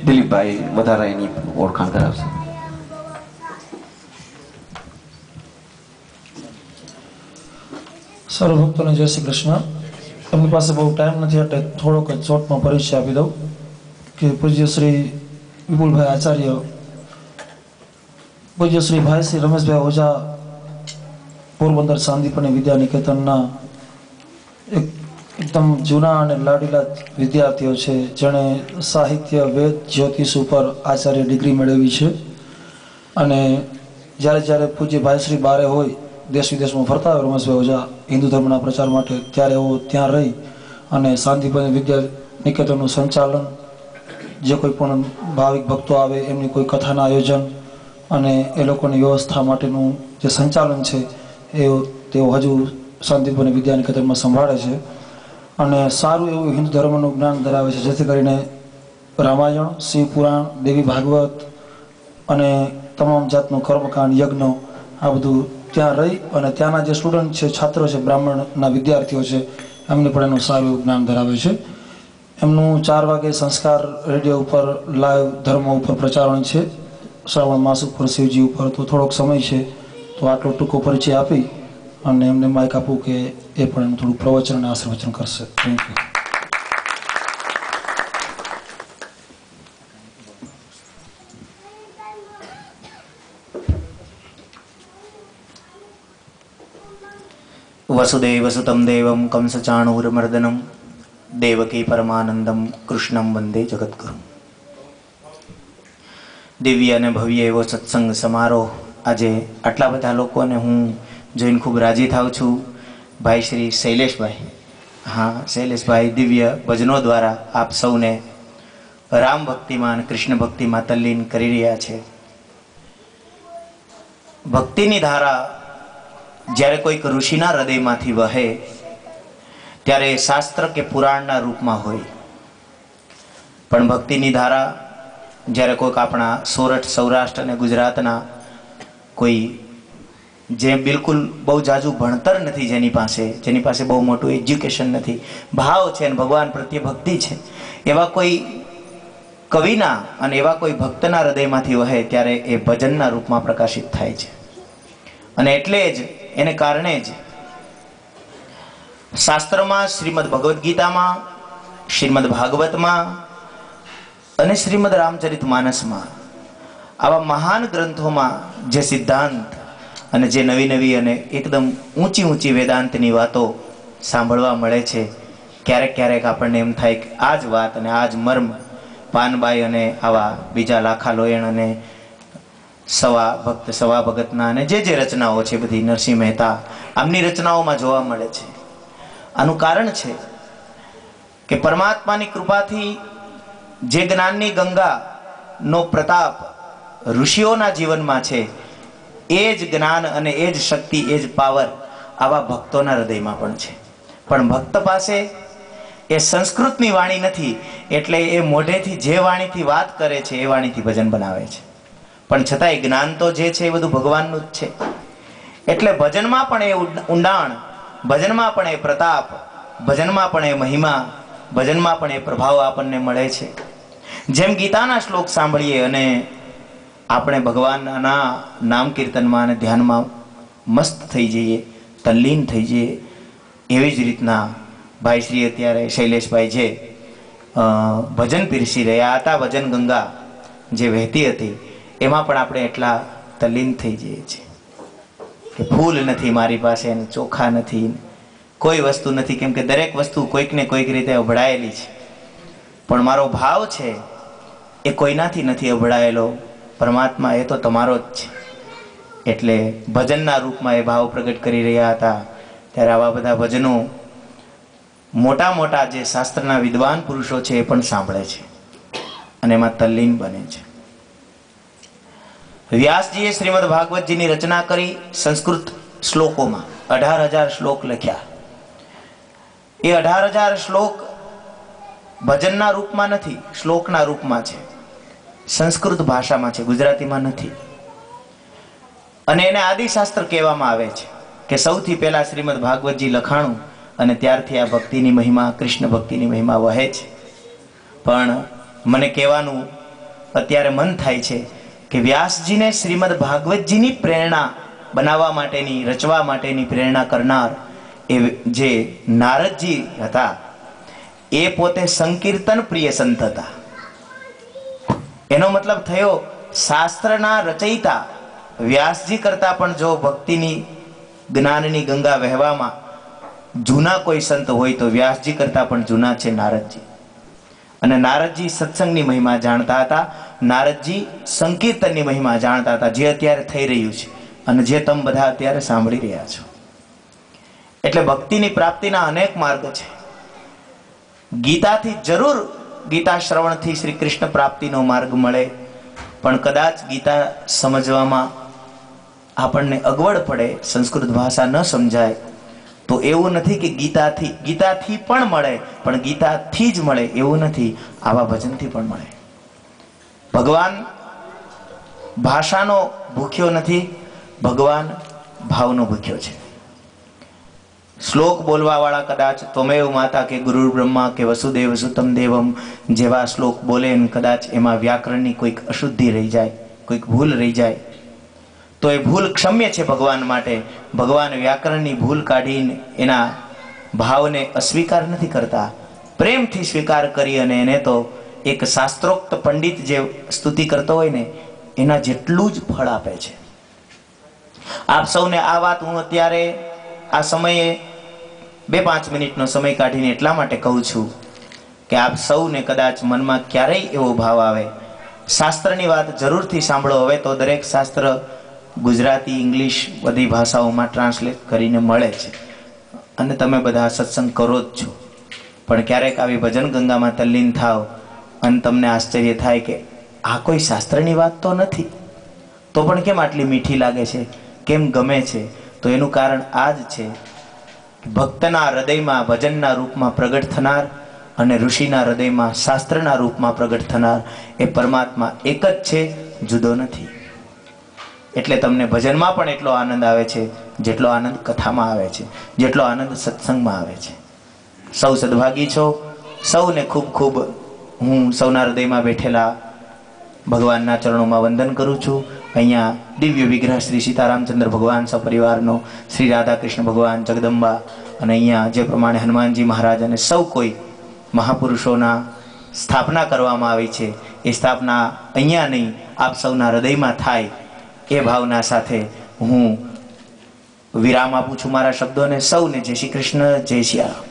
દિલીપભાઈ વધારે એની ઓળખાણ કરાવશે. સર્વ ભક્તોને જય શ્રી કૃષ્ણ. એમની પાસે બહુ ટાઈમ નથી એટલે થોડોક જ શોર્ટમાં પરિચય આપી દઉં કે પૂજ્ય શ્રી વિપુલભાઈ આચાર્ય, પૂજ્ય શ્રી ભાઈ શ્રી રમેશભાઈ ઓઝા પોરબંદર સાંદીપની વિદ્યા નિકેતનના એકદમ જૂના અને લાડીલા વિદ્યાર્થીઓ છે, જેણે સાહિત્ય, વેદ, જ્યોતિષ ઉપર આચાર્ય ડિગ્રી મેળવી છે. અને જ્યારે જ્યારે પૂજ્ય ભાઈશ્રી બારે હોય, દેશ વિદેશમાં ફરતા હોય રમેશભાઈ ઓઝા હિન્દુ ધર્મના પ્રચાર માટે, ત્યારે એઓ ત્યાં રહી અને સાંદીપની વિદ્યા નિકેતનનું સંચાલન, જે કોઈ પણ ભાવિક ભક્તો આવે એમની કોઈ કથાના આયોજન અને એ લોકોની વ્યવસ્થા માટેનું જે સંચાલન છે તેઓ હજુ શાંતિપૂર્ણ વિદ્યા નિકેતનમાં સંભાળે છે. અને સારું એવું હિન્દુ ધર્મનું જ્ઞાન ધરાવે છે, જેથી કરીને રામાયણ, શિવ પુરાણ, દેવી ભાગવત અને તમામ જાતનું કર્મકાંડ, યજ્ઞ આ બધું ત્યાં રહી અને ત્યાંના જે સ્ટુડન્ટ છે, છાત્રો છે, બ્રાહ્મણના વિદ્યાર્થીઓ છે, એમને પણ એનું સારું એવું જ્ઞાન ધરાવે છે. એમનું 4 વાગે સંસ્કાર રેડિયો ઉપર લાઈવ ધર્મ ઉપર પ્રચારણ છે, શ્રાવણ માસ ઉપર, શિવજી ઉપર. તો થોડોક સમય છે તો આટલો ટૂંકો પરિચય આપી અને એમને માઇક આપું કે એ પણ એનું થોડું પ્રવચન અને આશીર્વચન કરશે. Thank you. વસુદેવસુતમ દેવમ કંસચાણૂરમર્દનમ દેવકી પરમાનંદમ કૃષ્ણમ વંદે જગદગુરુ. દિવ્ય અને ભવ્ય એવો સત્સંગ સમારોહ. આજે આટલા બધા લોકોને હું જોઈને ખૂબ રાજી થાઉં છું. ભાઈ શ્રી શૈલેષભાઈ, હા શૈલેષભાઈ દિવ્ય ભજનો દ્વારા આપ સૌને રામ ભક્તિમાં અને કૃષ્ણ ભક્તિમાં તલ્લીન કરી રહ્યા છે. ભક્તિની ધારા જ્યારે કોઈક ઋષિના હૃદયમાંથી વહે ત્યારે શાસ્ત્ર કે પુરાણના રૂપમાં હોય, પણ ભક્તિની ધારા જ્યારે કોઈક આપણા સોરઠ, સૌરાષ્ટ્ર અને ગુજરાતના કોઈ જે બિલકુલ બહુ જાજુ ભણતર નથી, જેની પાસે બહુ મોટું એજ્યુકેશન નથી, ભાવ છે અને ભગવાન પ્રત્યે ભક્તિ છે, એવા કોઈ કવિના અને એવા કોઈ ભક્તના હૃદયમાંથી વહે ત્યારે એ ભજનના રૂપમાં પ્રકાશિત થાય છે. અને એટલે જ એને કારણે જ શાસ્ત્રમાં, શ્રીમદ ભગવદ્ ગીતામાં, શ્રીમદ ભાગવતમાં અને શ્રીમદ રામચરિત માનસમાં, આવા મહાન ગ્રંથોમાં જે સિદ્ધાંત અને જે નવી નવી અને એકદમ ઊંચી ઊંચી વેદાંતની વાતો સાંભળવા મળે છે, ક્યારેક ક્યારેક આપણને એમ થાય કે આ જ વાત અને આ જ મર્મ પાનબાઈ અને આવા બીજા લાખા લોયણ અને સવા ભક્ત, સવા ભગતના અને જે રચનાઓ છે બધી, નરસિંહ મહેતા, આમની રચનાઓમાં જોવા મળે છે. આનું કારણ છે કે પરમાત્માની કૃપાથી જે જ્ઞાનની ગંગાનો પ્રતાપ ઋષિઓના જીવનમાં છે, એ જ જ્ઞાન અને એ જ શક્તિ, એ જ પાવર આવા ભક્તોના હૃદયમાં પણ છે. પણ ભક્ત પાસે એ સંસ્કૃતની વાણી નથી, એટલે એ મોઢેથી જે વાણીથી વાત કરે છે એ વાણીથી ભજન બનાવે છે. પણ છતાંય જ્ઞાન તો જે છે એ બધું ભગવાનનું જ છે. એટલે ભજનમાં પણ એ ઊંડાણ, ભજનમાં પણ એ પ્રતાપ, ભજનમાં પણ એ મહિમા, ભજનમાં પણ એ પ્રભાવ આપણને મળે છે. જેમ ગીતાના શ્લોક સાંભળીએ અને આપણે ભગવાનના નામ કીર્તનમાં અને ધ્યાનમાં મસ્ત થઈ જઈએ, તલ્લીન થઈ જઈએ, એવી જ રીતના ભાઈ શ્રી અત્યારે શૈલેષભાઈ જે ભજન પીરસી રહ્યા હતા, ભજન ગંગા જે વહેતી હતી, એમાં પણ આપણે એટલા તલ્લીન થઈ જઈએ છીએ કે ફૂલ નથી મારી પાસે, ચોખા નથી, કોઈ વસ્તુ નથી, કેમ કે દરેક વસ્તુ કોઈક ને કોઈક રીતે અભડાયેલી છે. પણ મારો ભાવ છે એ કોઈનાથી નથી અભડાયેલો, પરમાત્મા એ તો તમારો જ છે. એટલે ભજનના રૂપમાં એ ભાવ પ્રગટ કરી રહ્યા હતા. ત્યારે આવા બધા ભજનો મોટા મોટા જે શાસ્ત્રના વિદ્વાન પુરુષો છે એ પણ સાંભળે છે અને એમાં તલ્લીન બને છે. વ્યાસજીએ શ્રીમદ ભાગવતજીની રચના કરી સંસ્કૃત શ્લોકોમાં 18,000 શ્લોક લખ્યા. એ 18,000 શ્લોક ભજનના રૂપમાં નથી, શ્લોકના રૂપમાં છે, સંસ્કૃત ભાષામાં છે, ગુજરાતીમાં નથી. અને એને આદિશાસ્ત્ર કહેવામાં આવે છે કે સૌથી પહેલા શ્રીમદ ભાગવતજી લખાણું અને ત્યારથી આ ભક્તિની મહિમા, કૃષ્ણ ભક્તિની મહિમા વહે છે. પણ મને કહેવાનું અત્યારે મન થાય છે કે વ્યાસજીને શ્રીમદ ભાગવતજીની પ્રેરણા બનાવવા માટેની, રચવા માટેની પ્રેરણા કરનાર એ જે નારદજી હતા એ પોતે સંકીર્તન પ્રિય સંત હતા. એનો મતલબ થયો શાસ્ત્રના રચયિતા વ્યાસજી કરતા પણ જો ભક્તિની, જ્ઞાનની ગંગા વહેવામાં જૂના કોઈ સંત હોય તો વ્યાસજી કરતા પણ જૂના છે નારદજી. અને નારદજી સત્સંગની મહિમા જાણતા હતા, નારદજી સંકીર્તનની મહિમા જાણતા હતા, જે અત્યારે થઈ રહ્યું છે અને જે તમે બધા અત્યારે સાંભળી રહ્યા છો. એટલે ભક્તિની પ્રાપ્તિના અનેક માર્ગ છે. ગીતાથી જરૂર, ગીતા શ્રવણથી શ્રી કૃષ્ણ પ્રાપ્તિનો માર્ગ મળે, પણ કદાચ ગીતા સમજવામાં આપણને અગવડ પડે, સંસ્કૃત ભાષા ન સમજાય, તો એવું નથી કે ગીતાથી પણ મળે, પણ ગીતાથી જ મળે એવું નથી, આવા ભજનથી પણ મળે. ભગવાન ભાષાનો ભૂખ્યો નથી, ભગવાન ભાવનો ભૂખ્યો છે. શ્લોક બોલવા વાળા કદાચ ત્વમેવ માતા કે ગુરુ બ્રહ્મા કે વસુદેવ સુતમ દેવમ જેવા શ્લોક બોલે, કદાચ એમાં વ્યાકરણની કોઈક અશુદ્ધિ રહી જાય, કોઈક ભૂલ રહી જાય, તો એ ભૂલ ક્ષમ્ય છે ભગવાન માટે. ભગવાન વ્યાકરણની ભૂલ કાઢીને એના ભાવને અસ્વીકાર નથી કરતા, પ્રેમથી સ્વીકાર કરી અને એને તો એક શાસ્ત્રોક્ત પંડિત જે સ્તુતિ કરતો હોય ને એના જેટલું જ ફળ આપે છે. આપ સૌને આ વાત હું અત્યારે આ સમયે 2-5 મિનિટનો સમય કાઢીને એટલા માટે કહું છું કે આપ સૌને કદાચ મનમાં ક્યારેય એવો ભાવ આવે, શાસ્ત્રની વાત જરૂરથી સાંભળો. હવે તો દરેક શાસ્ત્ર ગુજરાતી, ઇંગ્લિશ બધી ભાષાઓમાં ટ્રાન્સલેટ કરીને મળે છે અને તમે બધા સત્સંગ કરો જ છો. પણ ક્યારેક આવી ભજન ગંગામાં તલ્લીન થાવ અને તમને આશ્ચર્ય થાય કે આ કોઈ શાસ્ત્રની વાત તો નથી, તો પણ કેમ આટલી મીઠી લાગે છે, કેમ ગમે છે? તો એનું કારણ આ જ છે કે ભક્તના હૃદયમાં ભજનના રૂપમાં પ્રગટ થનાર અને ઋષિના હૃદયમાં શાસ્ત્રના રૂપમાં પ્રગટ થનાર એ પરમાત્મા એક જ છે, જુદો નથી. એટલે તમને ભજનમાં પણ એટલો આનંદ આવે છે જેટલો આનંદ કથામાં આવે છે, જેટલો આનંદ સત્સંગમાં આવે છે. સૌ સદભાગી છો. સૌને ખૂબ ખૂબ હું સૌના હૃદયમાં બેઠેલા ભગવાનના ચરણોમાં વંદન કરું છું. અહીંયા દિવ્ય વિગ્રહ શ્રી સીતારામચંદ્ર ભગવાન સપરિવારનો, શ્રી રાધા કૃષ્ણ ભગવાન, જગદંબા, અને અહીંયા જે પ્રમાણે હનુમાનજી મહારાજ અને સૌ કોઈ મહાપુરુષોના સ્થાપના કરવામાં આવી છે, એ સ્થાપના અહીંયા નહીં, આપ સૌના હૃદયમાં થાય એ ભાવના સાથે હું વિરામ આપું છું મારા શબ્દોને. સૌને જય શ્રી કૃષ્ણ, જય શ્રી રામ.